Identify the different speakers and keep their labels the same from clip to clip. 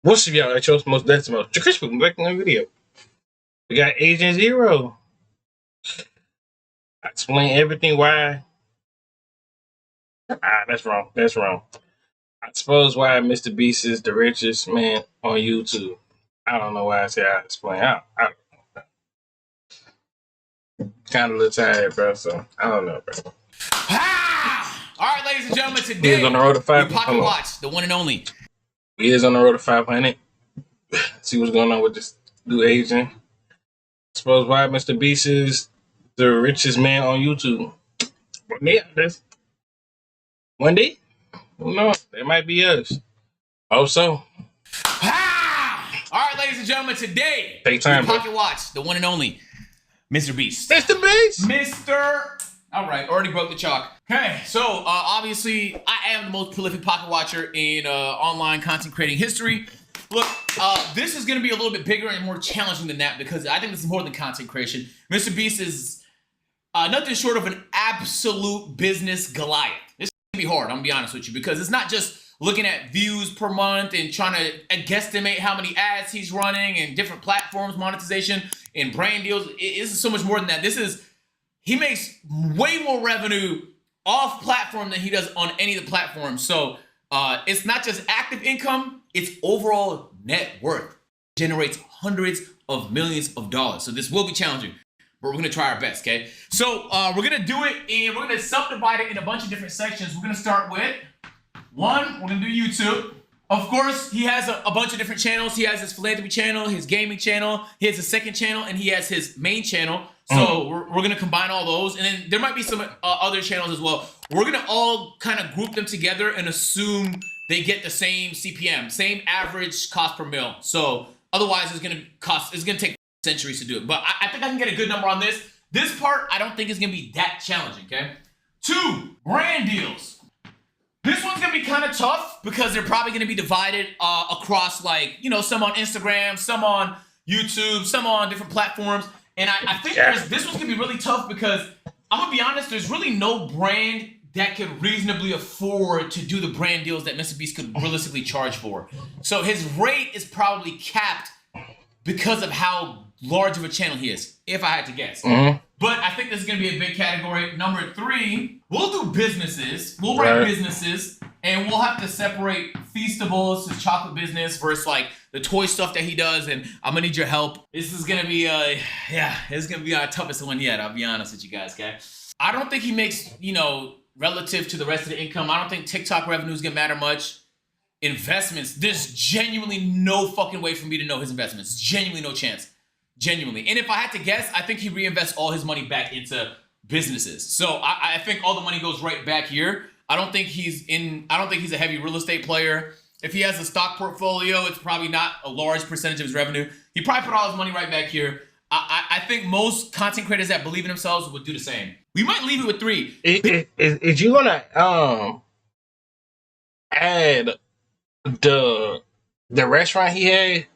Speaker 1: What's of y'all at your most decimal? Chris, we're back in the video. We got Agent Zero. I explain everything why. That's wrong. That's wrong. I suppose why MrBeast is the richest man on YouTube. I don't know why I say I explain. I kind of a little tired, bro. So I don't know, bro.
Speaker 2: All right, ladies and gentlemen, today
Speaker 1: we is on the road to 500.
Speaker 2: Pocket Watch, the one and only.
Speaker 1: We is on the road to 500. See what's going on with this new agent. Suppose why MrBeast is the richest man on YouTube. Yeah, that's one day. Who knows? That might be us. Also.
Speaker 2: All right, ladies and gentlemen, today
Speaker 1: take time,
Speaker 2: Pocket Watch, the one and only MrBeast.
Speaker 1: MrBeast.
Speaker 2: All right, already broke the chalk. Okay, so obviously I am the most prolific pocket watcher in online content creating history. Look, this is going to be a little bit bigger and more challenging than that because I think this is more than content creation. MrBeast is nothing short of an absolute business Goliath. This is going to be hard, I'm going to be honest with you, because it's not just looking at views per month and trying to guesstimate how many ads he's running and different platforms, monetization, and brand deals. This is so much more than that. He makes way more revenue off platform than he does on any of the platforms. So it's not just active income, it's overall net worth. It generates hundreds of millions of dollars. So this will be challenging, but we're gonna try our best, okay? So we're gonna do it and we're gonna subdivide it in a bunch of different sections. We're gonna start with one, we're gonna do YouTube. Of course, he has a bunch of different channels. He has his philanthropy channel, his gaming channel, he has a second channel, and he has his main channel. So we're going to combine all those. And then there might be some other channels as well. We're going to all kind of group them together and assume they get the same CPM, same average cost per mil. So otherwise it's going to take centuries to do it. But I think I can get a good number on this. This part, I don't think is going to be that challenging, okay? 2, brand deals. This one's going to be kind of tough because they're probably going to be divided across, like, you know, some on Instagram, some on YouTube, some on different platforms. And I think this one's going to be really tough because, I'm going to be honest, there's really no brand that could reasonably afford to do the brand deals that MrBeast could realistically charge for. So his rate is probably capped because of how large of a channel he is, if I had to guess. But I think this is going to be a big category. Number 3, we'll do businesses. We'll write businesses, and we'll have to separate Feastables, his chocolate business, versus like the toy stuff that he does, and I'm gonna need your help. This is gonna be it's gonna be our toughest one yet, I'll be honest with you guys, okay? I don't think he makes, you know, relative to the rest of the income, I don't think TikTok revenue is gonna matter much. Investments, there's genuinely no fucking way for me to know his investments. Genuinely no chance. Genuinely. And if I had to guess, I think he reinvests all his money back into businesses. So I think all the money goes right back here. I don't think he's a heavy real estate player. If he has a stock portfolio, it's probably not a large percentage of his revenue. He probably put all his money right back here. I think most content creators that believe in themselves would do the same. We might leave it with 3.
Speaker 1: Is you gonna add the restaurant he had,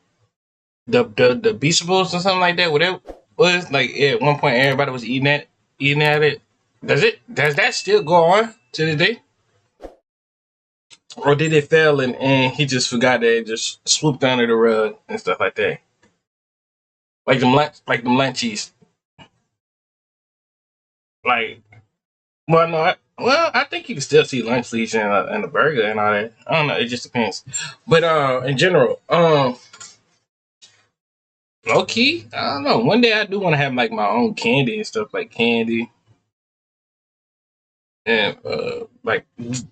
Speaker 1: the Beastables or something like that? Whatever was, like, at one point everybody was eating at it. Does that still go on to this day? Or did it fail and he just forgot that it just swooped under the rug and stuff like that? Like them lunchies. Like, well, no, I think you can still see lunch leash and a burger and all that. I don't know, it just depends. But in general, low key, I don't know. One day I do want to have like my own candy and stuff, like candy. And like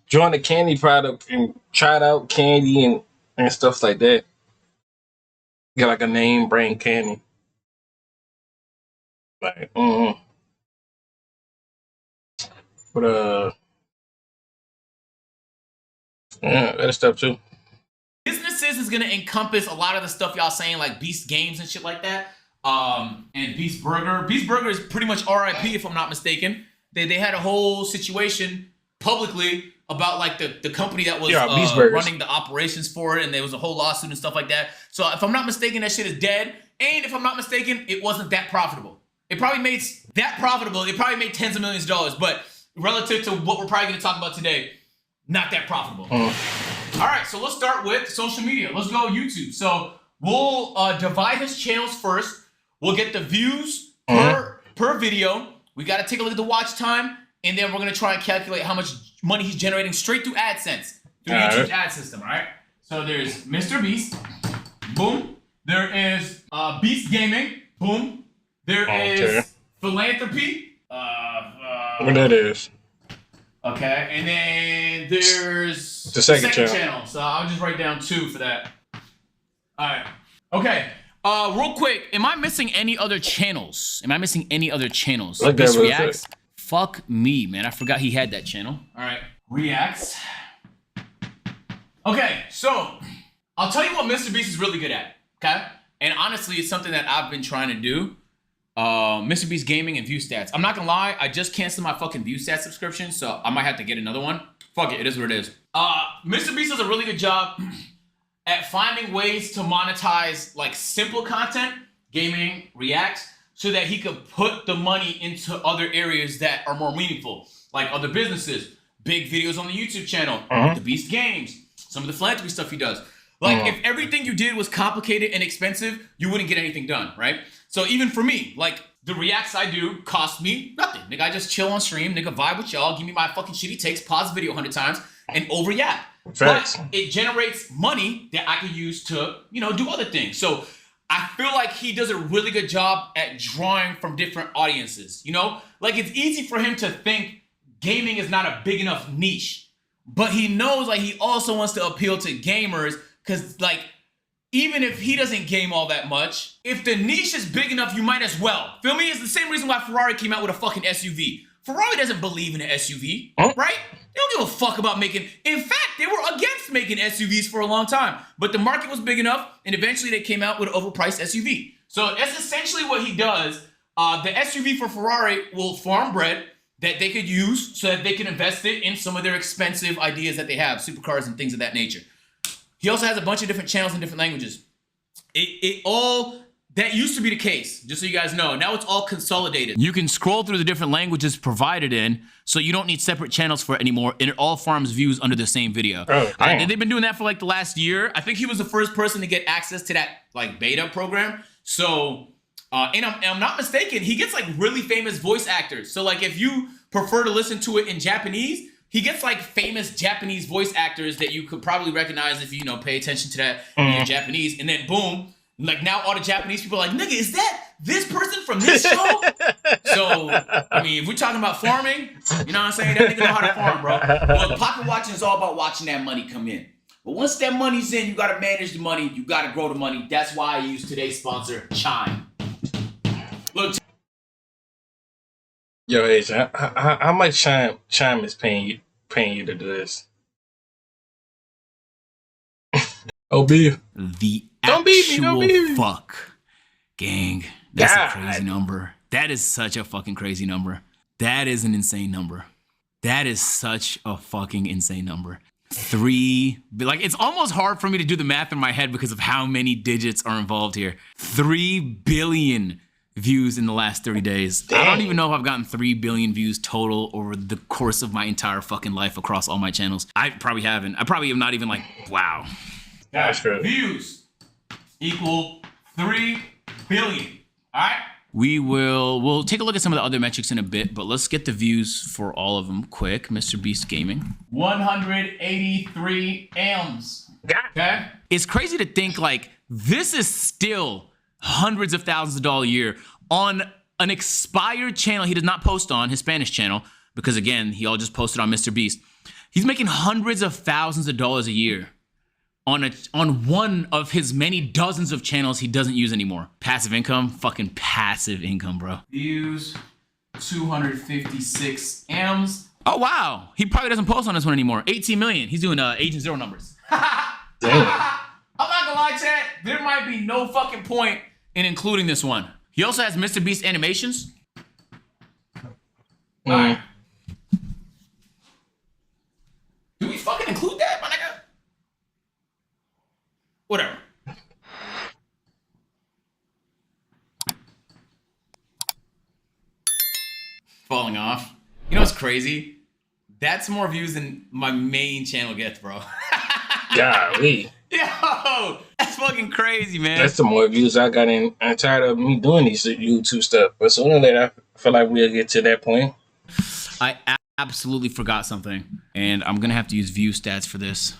Speaker 1: join the candy product and try out candy and stuff like that. Get like a name brand candy. Like, but yeah, that stuff too.
Speaker 2: Businesses is gonna encompass a lot of the stuff y'all saying, like Beast Games and shit like that. And Beast Burger. Beast Burger is pretty much RIP if I'm not mistaken. They had a whole situation publicly about like the company that was running the operations for it, and there was a whole lawsuit and stuff like that. So if I'm not mistaken, that shit is dead. And if I'm not mistaken, it wasn't that profitable. It probably made tens of millions of dollars, but relative to what we're probably going to talk about today, not that profitable. All right, so let's start with social media. Let's go YouTube. So we'll divide his channels first. We'll get the views per video. We got to take a look at the watch time, and then we're going to try and calculate how much money he's generating straight through AdSense, through YouTube's ad system, all right? So there's MrBeast, boom. There is Beast Gaming, boom. There is Philanthropy.
Speaker 1: What that is.
Speaker 2: Okay, and then there's
Speaker 1: the second channel.
Speaker 2: So I'll just write down 2 for that. All right. Okay. Real quick, am I missing any other channels? Like Beast Reacts? Fuck me, man. I forgot he had that channel. All right. Reacts. Okay, so I'll tell you what MrBeast is really good at, okay? And honestly, it's something that I've been trying to do. MrBeast Gaming and View Stats. I'm not gonna lie, I just canceled my fucking View Stats subscription, so I might have to get another one. Fuck it, it is what it is. MrBeast does a really good job at finding ways to monetize like simple content, gaming, reacts, so that he could put the money into other areas that are more meaningful, like other businesses, big videos on the YouTube channel, the Beast Games, some of the philanthropy stuff he does. Like, if everything you did was complicated and expensive, you wouldn't get anything done, right? So even for me, like, the reacts I do cost me nothing. Nigga, I just chill on stream, nigga, vibe with y'all, give me my fucking shitty takes, pause the video 100 times, and over-yap. But it generates money that I can use to, you know, do other things. So I feel like he does a really good job at drawing from different audiences, you know? Like, it's easy for him to think gaming is not a big enough niche. But he knows, like, he also wants to appeal to gamers because, like, even if he doesn't game all that much, if the niche is big enough, you might as well. Feel me? It's the same reason why Ferrari came out with a fucking SUV. Ferrari doesn't believe in an SUV, right? They don't give a fuck about making... In fact, they were against making SUVs for a long time. But the market was big enough, and eventually they came out with an overpriced SUV. So that's essentially what he does. The SUV for Ferrari will farm bread that they could use so that they can invest it in some of their expensive ideas that they have, supercars and things of that nature. He also has a bunch of different channels in different languages. That used to be the case, just so you guys know. Now it's all consolidated. You can scroll through the different languages provided in, so you don't need separate channels for it anymore, and it all farms views under the same video. And they've been doing that for like the last year. I think he was the first person to get access to that like beta program. So, and I'm not mistaken, he gets like really famous voice actors. So like if you prefer to listen to it in Japanese, he gets like famous Japanese voice actors that you could probably recognize if you, pay attention to that in Japanese. And then boom, like now all the Japanese people are like, nigga, is that this person from this show? So, I mean, if we're talking about farming, you know what I'm saying? That nigga know how to farm, bro. Well, pocket watching is all about watching that money come in. But once that money's in, you got to manage the money. You got to grow the money. That's why I use today's sponsor, Chime. Look.
Speaker 1: Yo, Asian, how much Chime is paying you to do this? Oh, beef.
Speaker 2: The
Speaker 1: don't beat me, don't beat me.
Speaker 2: Fuck, gang. That's a crazy number. That is such a fucking crazy number. That is an insane number. That is such a fucking insane number. It's almost hard for me to do the math in my head because of how many digits are involved here. 3 billion views in the last 30 days. Dang. I don't even know if I've gotten 3 billion views total over the course of my entire fucking life across all my channels. I probably haven't. I probably am not even like, wow.
Speaker 1: That's true.
Speaker 2: Views equal 3 billion. All right? We'll take a look at some of the other metrics in a bit, but let's get the views for all of them quick. MrBeast Gaming. 183 M's. Okay? It's crazy to think like this is still hundreds of thousands of dollars a year on an expired channel he does not post on, his Spanish channel, because again, he all just posted on MrBeast. He's making hundreds of thousands of dollars a year on one of his many dozens of channels he doesn't use anymore. Passive income, fucking passive income, bro. Views, 256 M's. Oh, wow. He probably doesn't post on this one anymore. 18 million. He's doing Agent Zero numbers.
Speaker 1: Damn.
Speaker 2: I'm not gonna lie, chat. There might be no fucking point in including this one. He also has MrBeast animations. All right. Do we fucking include that, my nigga? Whatever. Falling off. You know what's crazy? That's more views than my main channel gets, bro.
Speaker 1: Golly.
Speaker 2: Yo, that's fucking crazy, man.
Speaker 1: That's the more views I got in. I'm tired of me doing these YouTube stuff. But sooner or later, I feel like we'll get to that point.
Speaker 2: I absolutely forgot something. And I'm going to have to use view stats for this.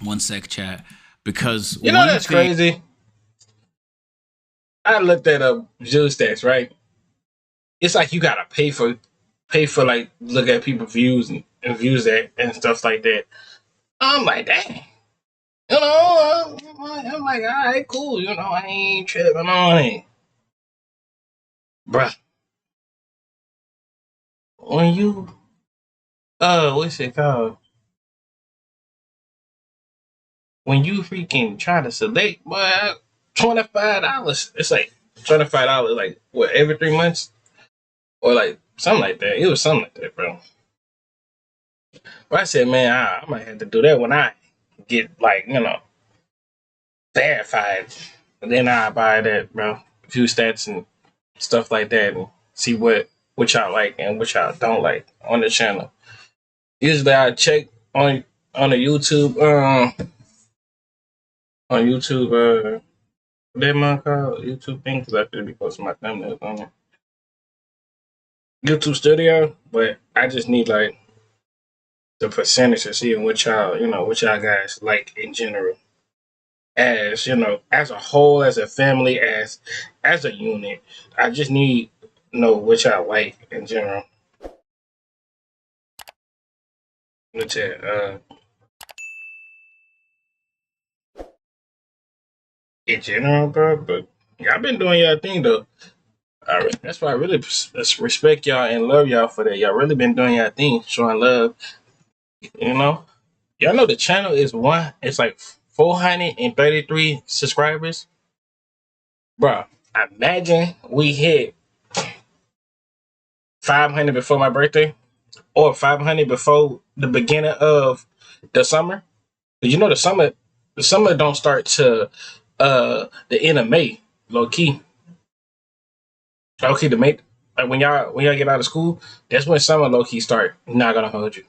Speaker 2: One sec, chat. Because
Speaker 1: you know that's crazy. I looked at view stats, right? It's like you gotta pay for like look at people's views and views that and stuff like that. I'm like, dang. You know, I'm like, all right, cool. You know, I ain't tripping on it, bruh. When you, what's it called? When you freaking try to select, boy, $25. It's like $25, like what, every 3 months, or like something like that. It was something like that, bro. But I said, man, I might have to do that when I get like, you know, verified. And then I buy that, bro. View stats and stuff like that, and see what y'all like and what y'all don't like on the channel. Usually I check on the YouTube that month called YouTube thing, because I feel be posting my thumbnails on it. YouTube Studio, but I just need like the percentage to see what y'all, you know, what y'all guys like in general. As you know, as a whole, as a family, as a unit, I just need to know what y'all like in general. Which in general, bro. But y'all been doing y'all thing though. That's why I really respect y'all and love y'all for that. Y'all really been doing y'all thing, showing love. You know, y'all know the channel is it's like 433 subscribers, bro. Imagine we hit 500 before my birthday, or 500 before the beginning of the summer. Cause you know the summer don't start to the end of May, low key. Low key, the May, like when y'all get out of school, that's when summer low key start. Not gonna hold you.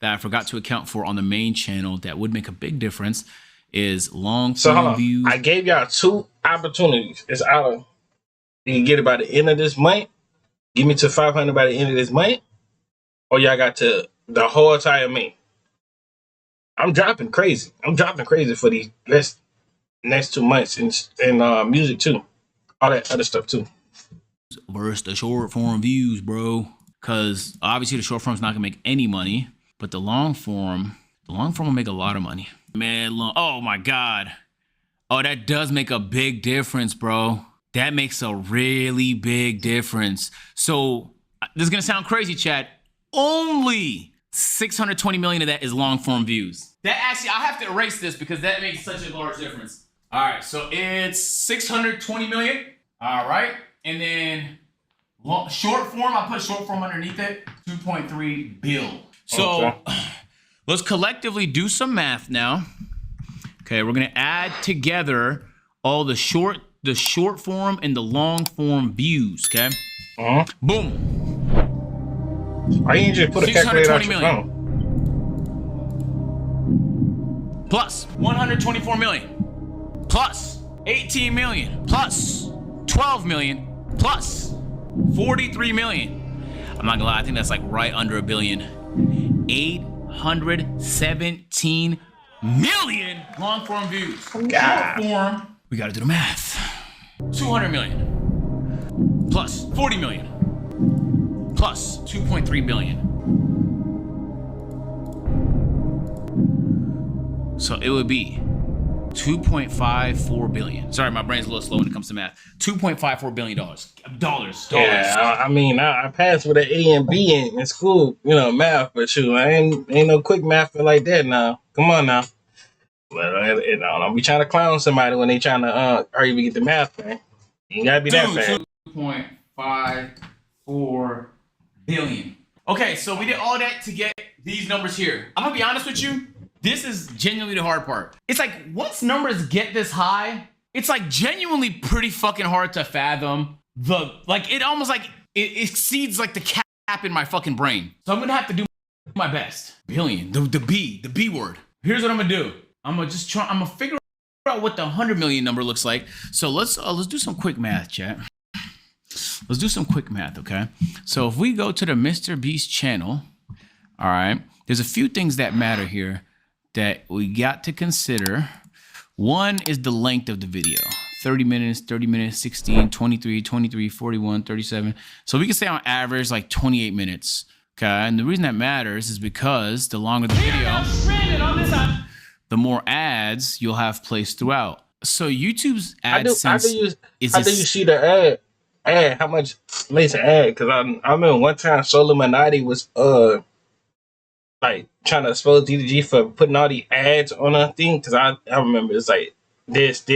Speaker 2: That I forgot to account for on the main channel that would make a big difference is long views.
Speaker 1: I gave y'all 2 opportunities. It's out. You can get it by the end of this month. Give me to 500 by the end of this month, or y'all got to the whole entire May. I'm dropping crazy. For these next 2 months and music too, all that other stuff too.
Speaker 2: Versus the short form views, bro. Because obviously the short form's not gonna make any money, but the long form will make a lot of money. Man, oh my God. Oh, that does make a big difference, bro. That makes a really big difference. So this is gonna sound crazy, chat. Only 620 million of that is long form views. That actually, I have to erase this because that makes such a large difference. All right, so it's 620 million. All right, and then short form, I put short form underneath it, 2.3 bill. So okay. Let's collectively do some math now. Okay, we're gonna add together all the short form and the long form views. Okay. Boom.
Speaker 1: Why you just put a calculator on your phone?
Speaker 2: Plus 124 million. Plus 18 million. Plus 12 million. Plus 43 million. I'm not gonna lie, I think that's like right under $1 billion. 817 million long form views. Short form, we gotta do the math. 200 million. Plus 40 million. Plus 2.3 billion. So it would be 2.54 billion. Sorry, my brain's a little slow when it comes to math. $2.54 billion. Dollars.
Speaker 1: Yeah, I mean, I passed with an A and B in school, you know, math, but shoot, I ain't no quick math like that now. Come on now. But don't be trying to clown somebody when they trying to hurry to get the math, man. You gotta be that fast.
Speaker 2: 2.54 billion. Okay, so we did all that to get these numbers here. I'm gonna be honest with you. This is genuinely the hard part. It's like, once numbers get this high, it's like genuinely pretty fucking hard to fathom it almost like it exceeds like the cap in my fucking brain. So I'm gonna have to do my best. Billion, the B word. Here's what I'm gonna do. I'm gonna figure out what the 100 million number looks like. So let's do some quick math, chat. Let's do some quick math, okay? So if we go to the MrBeast channel, all right, there's a few things that matter here that we got to consider. One is the length of the video. 30 minutes, 16, 23, 23, 41, 37. So we can say on average like 28 minutes. Okay, and the reason that matters is because the longer the video, the more ads you'll have placed throughout. So YouTube's AdSense
Speaker 1: how do you see the ad? How much makes an ad? Because I remember one time Solo Illuminati was like trying to expose DDG for putting all the ads on a thing. Because I remember it's like this. I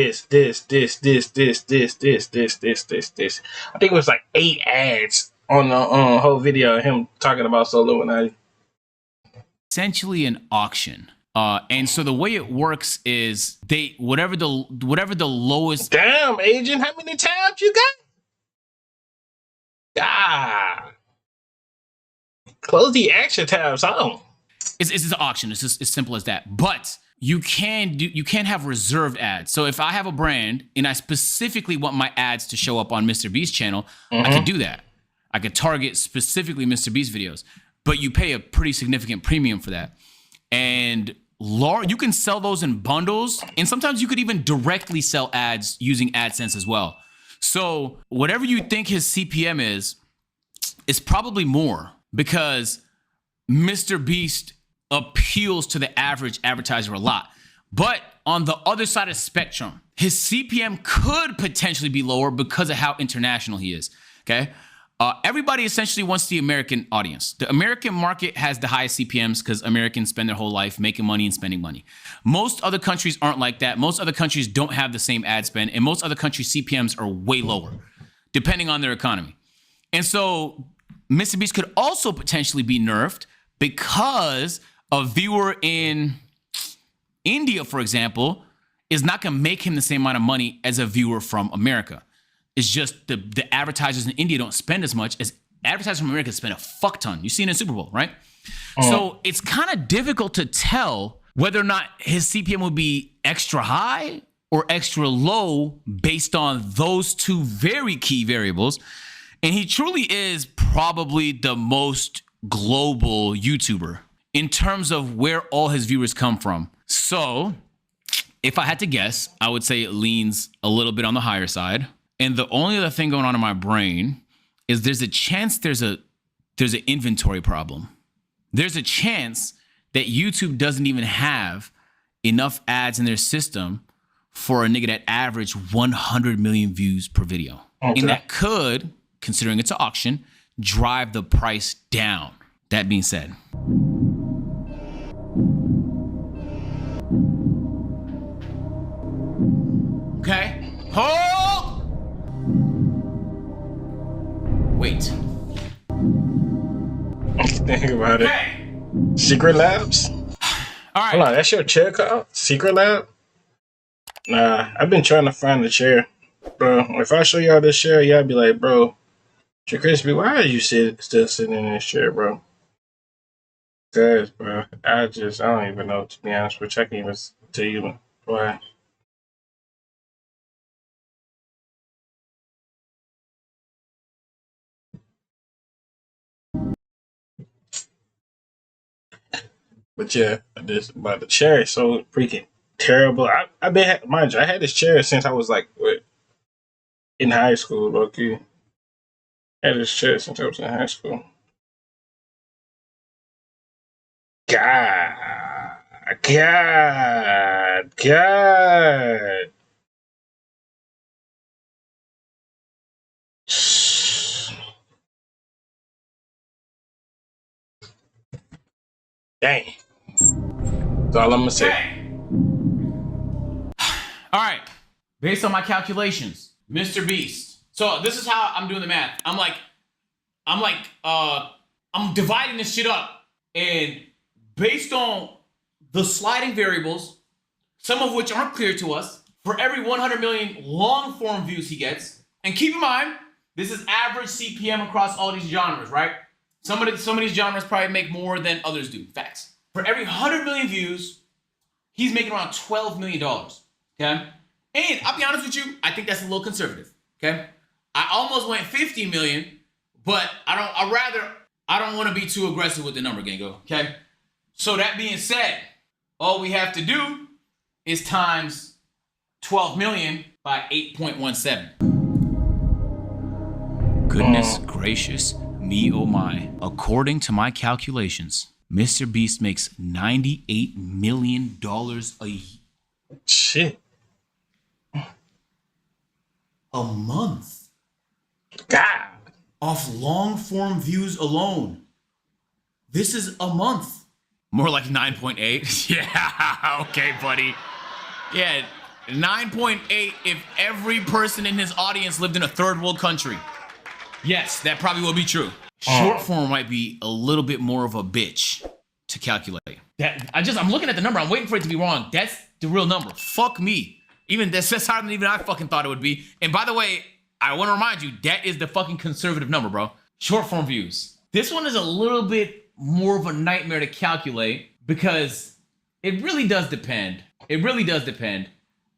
Speaker 1: think it was like 8 ads on the whole video of him talking about Solo Illuminati.
Speaker 2: Essentially an auction. And so the way it works is they whatever the lowest.
Speaker 1: Damn, agent, how many tabs you got? Ah, close the action tabs.
Speaker 2: It's an auction. It's just as simple as that. But you can have reserved ads. So if I have a brand and I specifically want my ads to show up on MrBeast channel, I could do that. I could target specifically MrBeast videos, but you pay a pretty significant premium for that. And you can sell those in bundles, and sometimes you could even directly sell ads using AdSense as well. So whatever you think his CPM is probably more because MrBeast appeals to the average advertiser a lot. But on the other side of the spectrum, his CPM could potentially be lower because of how international he is, okay? Everybody essentially wants the American audience. The American market has the highest CPMs because Americans spend their whole life making money and spending money. Most other countries aren't like that. Most other countries don't have the same ad spend, and most other countries' CPMs are way lower, depending on their economy. And so MrBeast could also potentially be nerfed because a viewer in India, for example, is not going to make him the same amount of money as a viewer from America. It's just the advertisers in India don't spend as much as advertisers from America spend a fuck ton. You see it in Super Bowl, right? So it's kind of difficult to tell whether or not his CPM would be extra high or extra low based on those two very key variables. And he truly is probably the most global YouTuber in terms of where all his viewers come from. So if I had to guess, I would say it leans a little bit on the higher side. And the only other thing going on in my brain is there's a chance there's an inventory problem. There's a chance that YouTube doesn't even have enough ads in their system for a nigga that average 100 million views per video. Okay. And that could, considering it's an auction, drive the price down. That being said. Okay. Hold! Wait.
Speaker 1: Think about it. Secret Labs?
Speaker 2: All right.
Speaker 1: Hold on, that's your chair called? Secret Lab? Nah, I've been trying to find the chair. Bro, if I show y'all this chair, y'all be like, bro, Crispy, why are you still sitting in this chair, bro? Cause, bro, I don't even know, to be honest with you. I can't even tell you why. But yeah, but the chair is so freaking terrible. Mind you, I had this chair since I was like, in high school, low-key. I had this chair since I was in high school. God. Dang. That's all I'm gonna say.
Speaker 2: All right. Based on my calculations, MrBeast. So this is how I'm doing the math. I'm dividing this shit up, and based on the sliding variables, some of which aren't clear to us, for every 100 million long form views he gets, and keep in mind, this is average CPM across all these genres, right? Some of these genres probably make more than others do. Facts. For every 100 million views, he's making around $12 million. Okay? And I'll be honest with you, I think that's a little conservative. Okay? I almost went 50 million, but I don't want to be too aggressive with the number, Gango. Okay? So that being said, all we have to do is times 12 million by 8.17. Goodness gracious, me oh my. According to my calculations, MrBeast makes $98 million a year.
Speaker 1: Shit.
Speaker 2: A month.
Speaker 1: God.
Speaker 2: Off long form views alone. This is a month. More like 9.8. Yeah, okay, buddy. Yeah, 9.8 if every person in his audience lived in a third world country. Yes, that probably will be true. Short form might be a little bit more of a bitch to calculate. I'm looking at the number. I'm waiting for it to be wrong. That's the real number. Fuck me. That's higher than even I fucking thought it would be. And by the way, I want to remind you, that is the fucking conservative number, bro. Short form views. This one is a little bit more of a nightmare to calculate because it really does depend. It really does depend.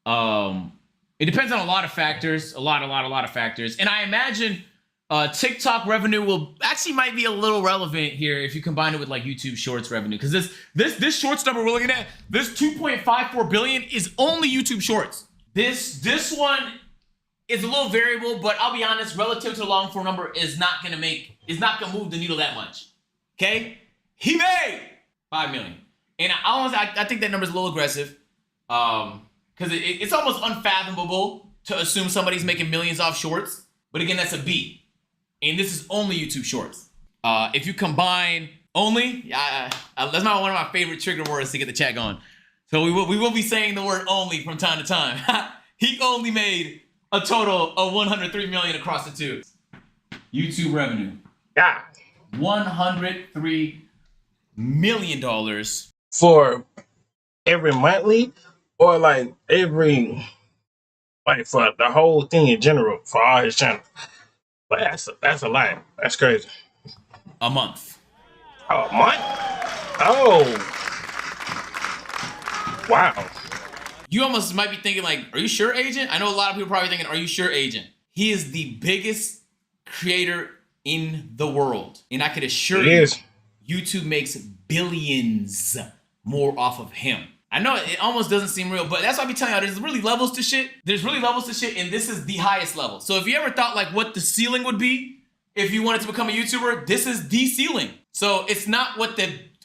Speaker 2: It depends on a lot of factors. A lot of factors. And I imagine TikTok revenue might be a little relevant here if you combine it with like YouTube Shorts revenue, because this Shorts number we're looking at, this 2.54 billion is only YouTube Shorts. This one is a little variable, but I'll be honest, relative to the long form number, is not gonna move the needle that much. Okay, he made 5 million, and I think that number is a little aggressive, because it's almost unfathomable to assume somebody's making millions off Shorts. But again, that's a B. And this is only YouTube Shorts. If you combine only, that's one of my favorite trigger words to get the chat going. So we will be saying the word only from time to time. He only made a total of 103 million across the two. YouTube revenue.
Speaker 1: God.
Speaker 2: $103 million.
Speaker 1: For every monthly, or like every, like for the whole thing in general, for all his channels. But that's a lot. That's crazy.
Speaker 2: A month.
Speaker 1: Oh, a month? Oh. Wow.
Speaker 2: You almost might be thinking like, are you sure, Agent? I know a lot of people are probably thinking, are you sure, Agent? He is the biggest creator in the world. And I could assure you, YouTube makes billions more off of him. I know it almost doesn't seem real, but that's why I be telling y'all, there's really levels to shit. There's really levels to shit, and this is the highest level. So if you ever thought like what the ceiling would be if you wanted to become a YouTuber, this is the ceiling. So it's not what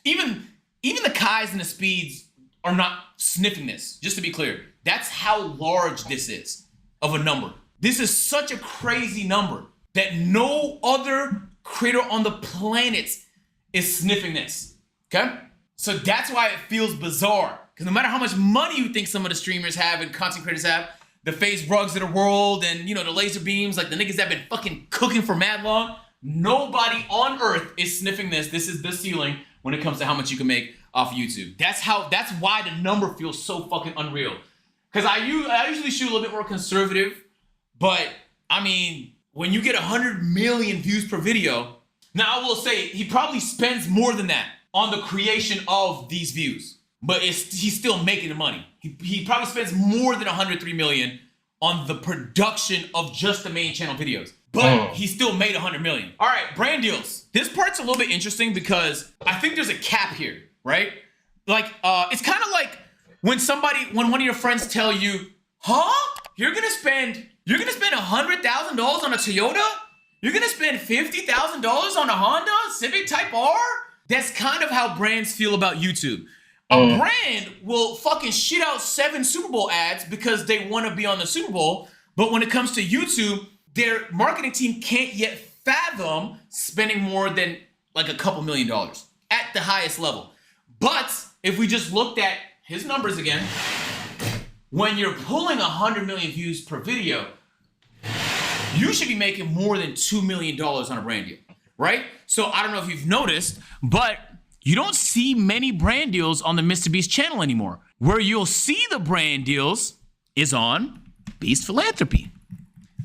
Speaker 2: even the Kais and the Speeds are not sniffing this, just to be clear. That's how large this is of a number. This is such a crazy number that no other creator on the planet is sniffing this, okay? So that's why it feels bizarre. Because no matter how much money you think some of the streamers have and content creators have, the FaceRugs of the world and, you know, the laser beams, like the niggas that have been fucking cooking for mad long, nobody on earth is sniffing this. This is the ceiling when it comes to how much you can make off YouTube. That's why the number feels so fucking unreal. Because I usually shoot a little bit more conservative, but I mean, when you get 100 million views per video, now I will say he probably spends more than that on the creation of these views. But he's still making the money. He probably spends more than 103 million on the production of just the main channel videos. But he still made 100 million. All right, brand deals. This part's a little bit interesting because I think there's a cap here, right? Like, it's kind of like when one of your friends tell you, huh? You're gonna spend $100,000 on a Toyota? You're gonna spend $50,000 on a Honda Civic Type R? That's kind of how brands feel about YouTube. A brand will fucking shit out 7 Super Bowl ads because they want to be on the Super Bowl, but when it comes to YouTube, their marketing team can't yet fathom spending more than like a couple $1 million at the highest level. But if we just looked at his numbers again, when you're pulling 100 million views per video, you should be making more than $2 million on a brand deal, right? So I don't know if you've noticed, but you don't see many brand deals on the MrBeast channel anymore. Where you'll see the brand deals is on Beast Philanthropy,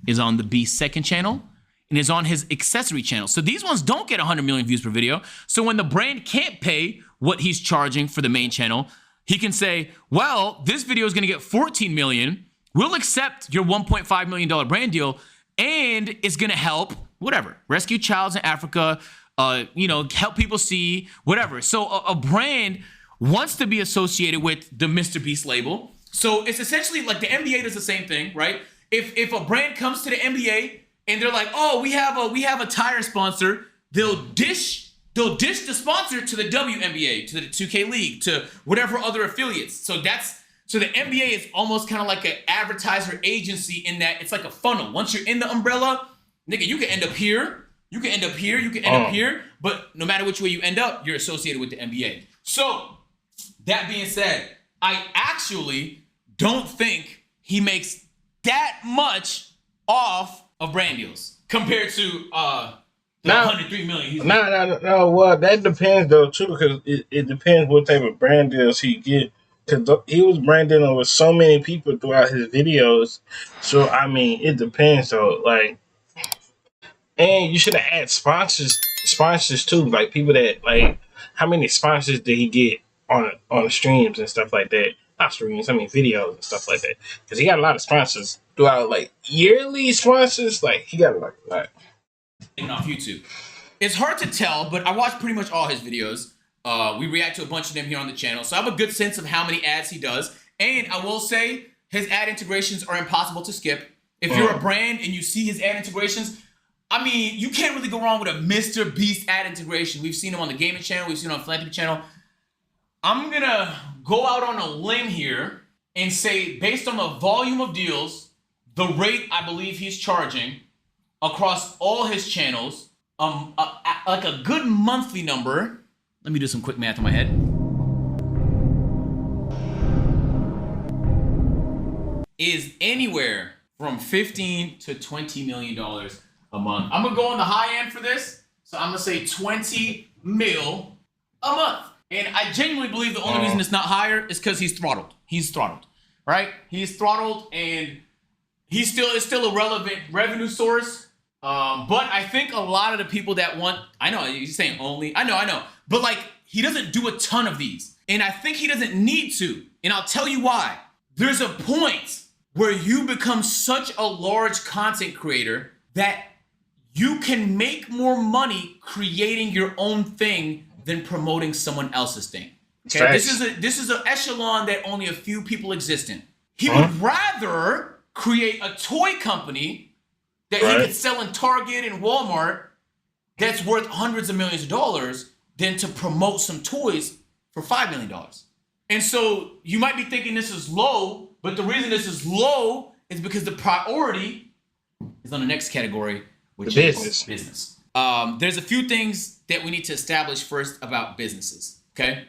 Speaker 2: is on the Beast second channel, and is on his accessory channel. So these ones don't get 100 million views per video. So when the brand can't pay what he's charging for the main channel, He can say, well, this video is going to get 14 million. We'll accept your $1.5 million brand deal, and it's going to help, whatever, rescue childs in Africa, help people see, whatever. So a brand wants to be associated with the MrBeast label. So it's essentially like the NBA does the same thing, right? If a brand comes to the NBA and they're like, oh, we have a tire sponsor, they'll dish the sponsor to the WNBA, to the 2K League, to whatever other affiliates. So the NBA is almost kind of like an advertiser agency in that it's like a funnel. Once you're in the umbrella, nigga, you can end up here, you can end up here, you can end up here, but no matter which way you end up, you're associated with the NBA. So that being said, I actually don't think he makes that much off of brand deals compared to 103 million.
Speaker 1: No. Well, that depends though too, because it depends what type of brand deals he get. Because he was branding with so many people throughout his videos, so I mean, it depends though. Like, and you should have added sponsors too, like people that like. How many sponsors did he get on the streams and stuff like that? Not streams, I mean videos and stuff like that. Because he got a lot of sponsors throughout, like yearly sponsors. Like he got like a lot.
Speaker 2: Off YouTube. It's hard to tell, but I watch pretty much all his videos. We react to a bunch of them here on the channel, so I have a good sense of how many ads he does. And I will say his ad integrations are impossible to skip. If you're a brand and you see his ad integrations, I mean, you can't really go wrong with a MrBeast ad integration. We've seen him on the gaming channel, we've seen him on Philanthropy channel. I'm gonna go out on a limb here and say, based on the volume of deals, the rate I believe he's charging across all his channels, like a good monthly number. Let me do some quick math in my head. Is anywhere from $15 to $20 million a month. I'm gonna go on the high end for this, so I'm gonna say 20 mil a month. And I genuinely believe the only reason it's not higher is because he's throttled. He's throttled, right? He's throttled, and it's still a relevant revenue source. But I think a lot of the people that want, I know he's saying only, I know, but like he doesn't do a ton of these, and I think he doesn't need to, and I'll tell you why. There's a point where you become such a large content creator that you can make more money creating your own thing than promoting someone else's thing. Okay, this is an echelon that only a few people exist in. He would rather create a toy company that he could sell in Target and Walmart that's worth hundreds of millions of dollars than to promote some toys for $5 million. And so you might be thinking this is low, but the reason this is low is because the priority is on the next category, which is business. There's a few things that we need to establish first about businesses, okay?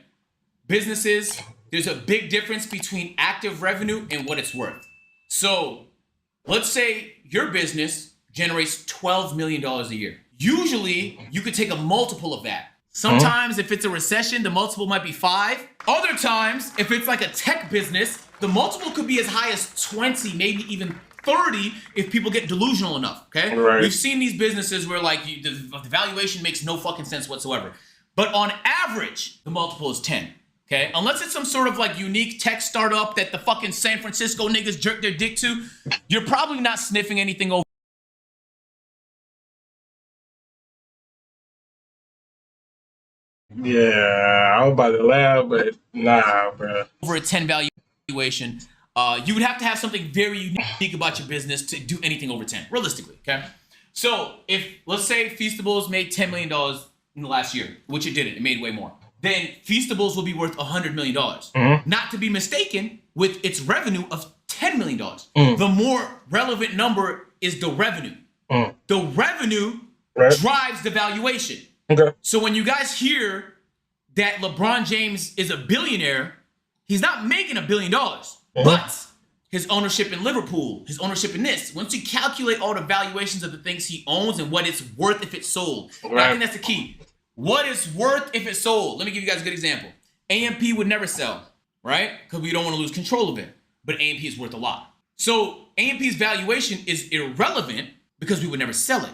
Speaker 2: Businesses, there's a big difference between active revenue and what it's worth. So let's say your business generates $12 million a year. Usually, you could take a multiple of that. Sometimes if it's a recession, the multiple might be 5. Other times, if it's like a tech business, the multiple could be as high as 20, maybe even 30 if people get delusional enough, okay? Right. We've seen these businesses where like the valuation makes no fucking sense whatsoever. But on average, the multiple is 10, okay? Unless it's some sort of like unique tech startup that the fucking San Francisco niggas jerk their dick to, you're probably not sniffing anything over.
Speaker 1: Yeah, I was about to laugh, but nah, bro.
Speaker 2: Over a 10 valuation, you would have to have something very unique about your business to do anything over 10, realistically, okay? So if, let's say Feastables made $10 million in the last year, which it didn't, it made way more, then Feastables will be worth $100 million. Not to be mistaken with its revenue of $10 million. The more relevant number is the revenue. The revenue drives the valuation. Okay. So when you guys hear that LeBron James is a billionaire, he's not making $1 billion, but his ownership in Liverpool, his ownership in this, once you calculate all the valuations of the things he owns and what it's worth if it's sold, I think that's the key. What is worth if it's sold? Let me give you guys a good example. AMP would never sell, right? Because we don't want to lose control of it, but AMP is worth a lot. So AMP's valuation is irrelevant because we would never sell it.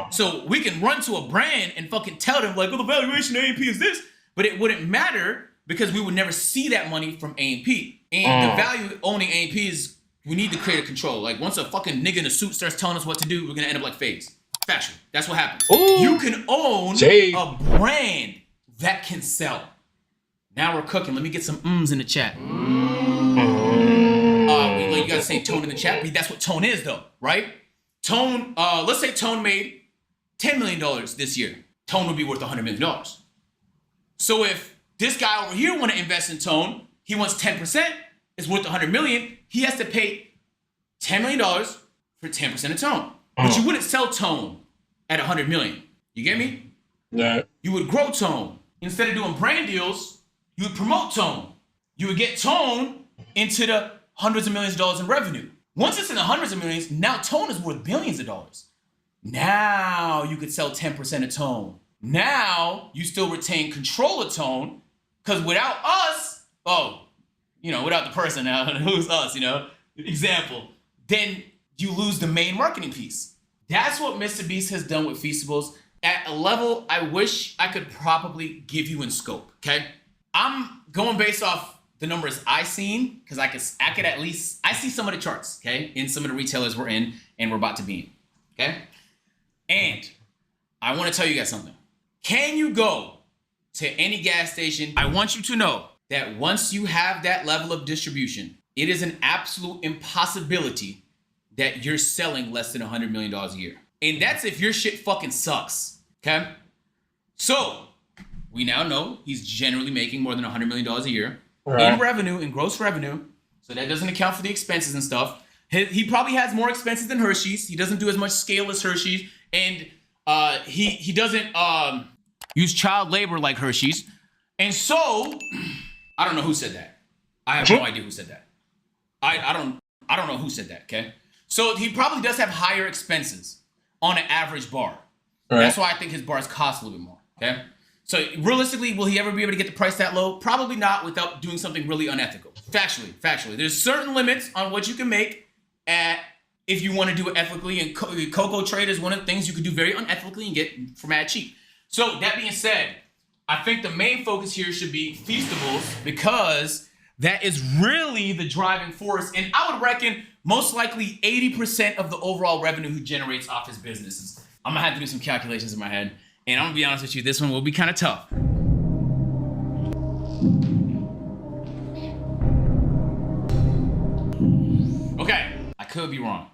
Speaker 2: So we can run to a brand and fucking tell them like, oh, the valuation of AMP is this, but it wouldn't matter because we would never see that money from A&P. And the value of owning A&P is we need to create a control. Like once a fucking nigga in a suit starts telling us what to do, we're gonna end up like FaZe. Factual. That's what happens.
Speaker 1: Ooh.
Speaker 2: You can own a brand that can sell. Now we're cooking. Let me get some ums in the chat. You gotta say Tone in the chat. That's what Tone is though, right? Tone, let's say Tone made $10 million this year. Tone would be worth $100 million. So if this guy over here want to invest in Tone, he wants 10%, it's worth $100 million, he has to pay $10 million for 10% of Tone. But you wouldn't sell Tone at $100 million. You get me?
Speaker 1: Yeah.
Speaker 2: You would grow Tone. Instead of doing brand deals, you would promote Tone. You would get Tone into the hundreds of millions of dollars in revenue. Once it's in the hundreds of millions, now Tone is worth billions of dollars. Now you could sell 10% of Tone. Now you still retain control of Tone, because without us, without the person now, who's us, example, then you lose the main marketing piece. That's what MrBeast has done with Feastables at a level I wish I could probably give you in scope, okay? I'm going based off the numbers I seen, because I could at least, I see some of the charts, okay, in some of the retailers we're in and we're about to be in, okay? And I want to tell you guys something. Can you go to any gas station? I want you to know that once you have that level of distribution, it is an absolute impossibility that you're selling less than $100 million a year. And that's if your shit fucking sucks, okay? So, we now know he's generally making more than $100 million a year. In revenue, in gross revenue. So that doesn't account for the expenses and stuff. He probably has more expenses than Hershey's. He doesn't do as much scale as Hershey's. And he doesn't use child labor like Hershey's. And so, I don't know who said that. I have no idea who said that. I don't know who said that, okay? So he probably does have higher expenses on an average bar. Right. That's why I think his bars cost a little bit more, okay? So realistically, will he ever be able to get the price that low? Probably not without doing something really unethical. Factually. There's certain limits on what you can make if you want to do it ethically. And cocoa trade is one of the things you could do very unethically and get for mad cheap. So that being said, I think the main focus here should be Feastables, because that is really the driving force. And I would reckon most likely 80% of the overall revenue he generates off his businesses. I'm going to have to do some calculations in my head. And I'm going to be honest with you, this one will be kind of tough. Okay, I could be wrong.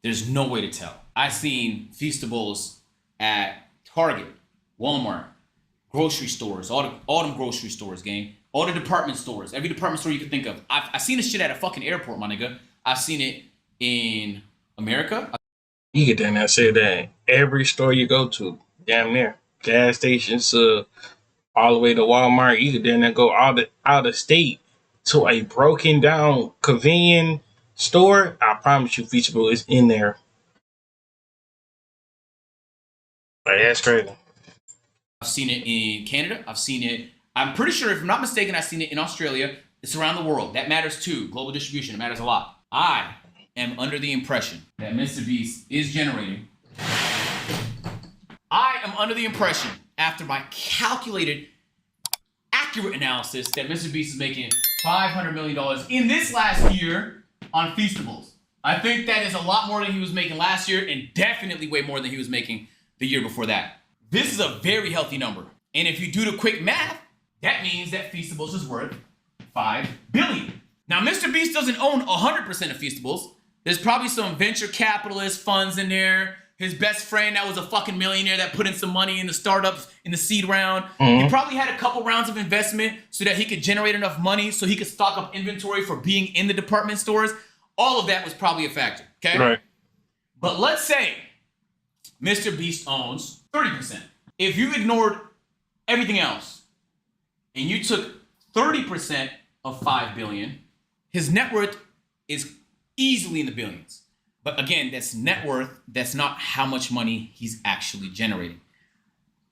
Speaker 2: There's no way to tell. I've seen Feastables at Target, Walmart, grocery stores, all them grocery stores, gang. All the department stores, every department store you can think of. I've seen this shit at a fucking airport, my nigga. I've seen it in America.
Speaker 1: You get down there and say that every store you go to, damn near, gas stations, all the way to Walmart, you can then go out of state to a broken down convenient store. I promise you, Feastable is in there. Like, that's crazy.
Speaker 2: I've seen it in Canada. I've seen it. I'm pretty sure, if I'm not mistaken, I've seen it in Australia. It's around the world. That matters too. Global distribution, it matters a lot. I am under the impression that MrBeast is generating. I am under the impression, after my calculated, accurate analysis, that MrBeast is making $500 million in this last year on Feastables. I think that is a lot more than he was making last year, and definitely way more than he was making the year before that. This is a very healthy number. And if you do the quick math, that means that Feastables is worth $5 billion. Now, MrBeast doesn't own 100% of Feastables. There's probably some venture capitalist funds in there. His best friend that was a fucking millionaire that put in some money in the startups in the seed round. He probably had a couple rounds of investment so that he could generate enough money so he could stock up inventory for being in the department stores. All of that was probably a factor, okay?
Speaker 1: Right.
Speaker 2: But let's say MrBeast owns 30%. If you ignored everything else, and you took 30% of $5 billion, his net worth is easily in the billions. But again, that's net worth. That's not how much money he's actually generating.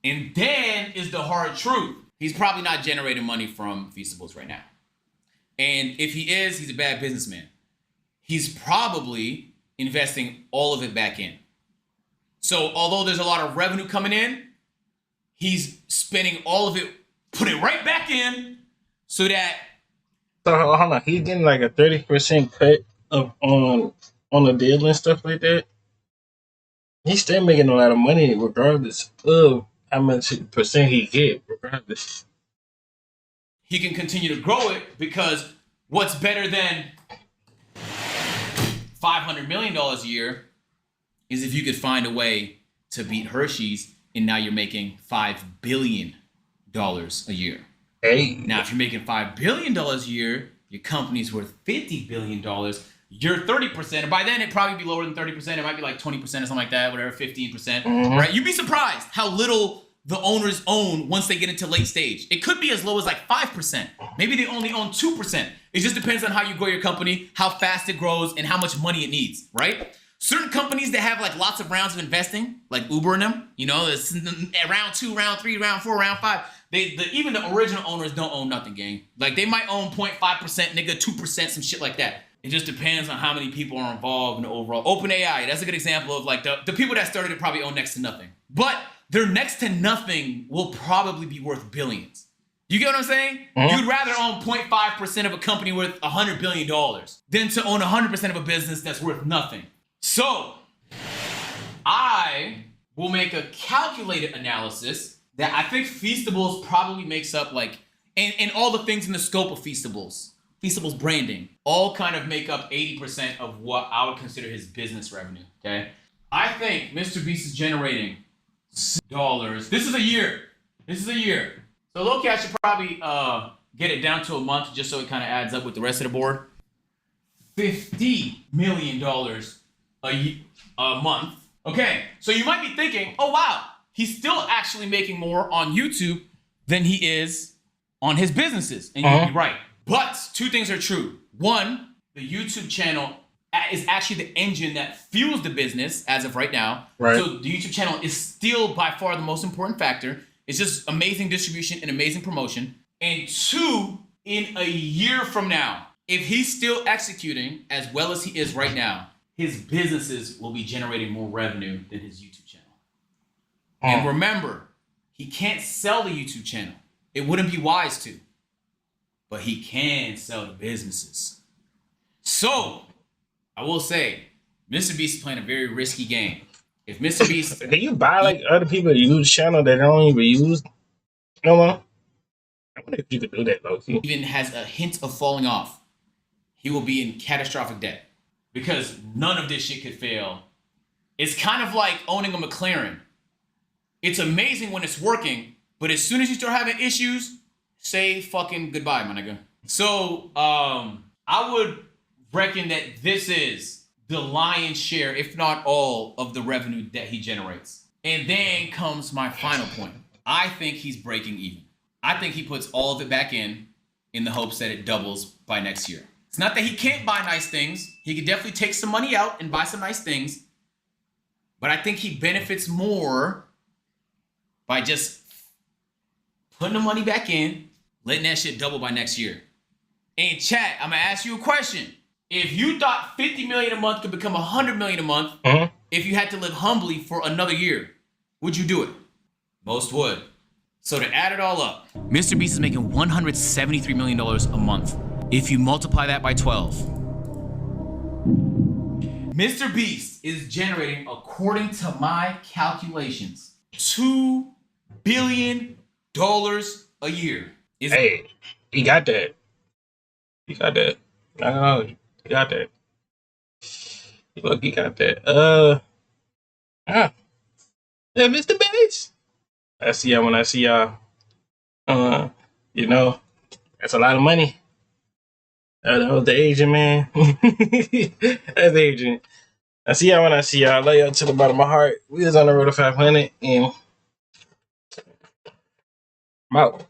Speaker 2: And then is the hard truth. He's probably not generating money from Feastables right now. And if he is, he's a bad businessman. He's probably investing all of it back in. So although there's a lot of revenue coming in, he's spending all of it put it right back in, so that
Speaker 1: So hold on, he's getting like a 30% cut of on the deal and stuff like that. He's still making a lot of money regardless of how much percent he get, regardless.
Speaker 2: he can continue to grow it, because what's better than $500 million a year is if you could find a way to beat Hershey's, and now you're making $5 billion a year.
Speaker 1: Hey.
Speaker 2: Now, if you're making $5 billion a year, your company's worth $50 billion. You're 30%. And by then, it'd probably be lower than 30%. It might be like 20% or something like that, whatever, 15%. Right? You'd be surprised how little the owners own once they get into late stage. It could be as low as like 5%. Maybe they only own 2%. It just depends on how you grow your company, how fast it grows, and how much money it needs, right? Certain companies that have like lots of rounds of investing, like Uber and them, you know, it's round 2, round 3, round 4, round 5. Even the original owners don't own nothing, gang. Like they might own 0.5%, nigga, 2%, some shit like that. It just depends on how many people are involved in the overall. OpenAI, that's a good example of like the people that started it probably own next to nothing. But their next to nothing will probably be worth billions. You get what I'm saying? You'd rather own 0.5% of a company worth $100 billion than to own 100% of a business that's worth nothing. So, I will make a calculated analysis that I think Feastables probably makes up like, and all the things in the scope of Feastables branding, all kind of make up 80% of what I would consider his business revenue, okay? I think MrBeast is generating dollars. This is a year. So low-key, I should probably get it down to a month just so it kind of adds up with the rest of the board. $50 million a month. Okay, so you might be thinking, oh wow, he's still actually making more on YouTube than he is on his businesses. And you'd be right. But two things are true. One, the YouTube channel is actually the engine that fuels the business as of right now. Right. So the YouTube channel is still by far the most important factor. It's just amazing distribution and amazing promotion. And two, in a year from now, if he's still executing as well as he is right now, his businesses will be generating more revenue than his YouTube channel. And remember, he can't sell the YouTube channel. It wouldn't be wise to. But he can sell the businesses. So, I will say, MrBeast is playing a very risky game. If MrBeast...
Speaker 1: Can you buy like other people use channel that don't even use no more? I wonder if you could do that, though.
Speaker 2: Even has a hint of falling off, he will be in catastrophic debt. Because none of this shit could fail. It's kind of like owning a McLaren. It's amazing when it's working, but as soon as you start having issues, say fucking goodbye, my nigga. So, I would reckon that this is the lion's share, if not all, of the revenue that he generates. And then comes my final point. I think he's breaking even. I think he puts all of it back in the hopes that it doubles by next year. It's not that he can't buy nice things. He could definitely take some money out and buy some nice things. But I think he benefits more by just putting the money back in, letting that shit double by next year. And chat, I'm going to ask you a question. If you thought 50 million a month could become 100 million a month, if you had to live humbly for another year, would you do it? Most would. So to add it all up, MrBeast is making $173 million a month. If you multiply that by 12, MrBeast is generating, according to my calculations, $2 billion a year.
Speaker 1: Hey, he got that. He got that. I know. He got that. Look, he got that. Yeah, MrBeast. I see y'all when I see y'all. You know, that's a lot of money. That was the agent, man. That's the agent. I see y'all when I see y'all. I love y'all to the bottom of my heart. We was on the road to 500, and I'm out.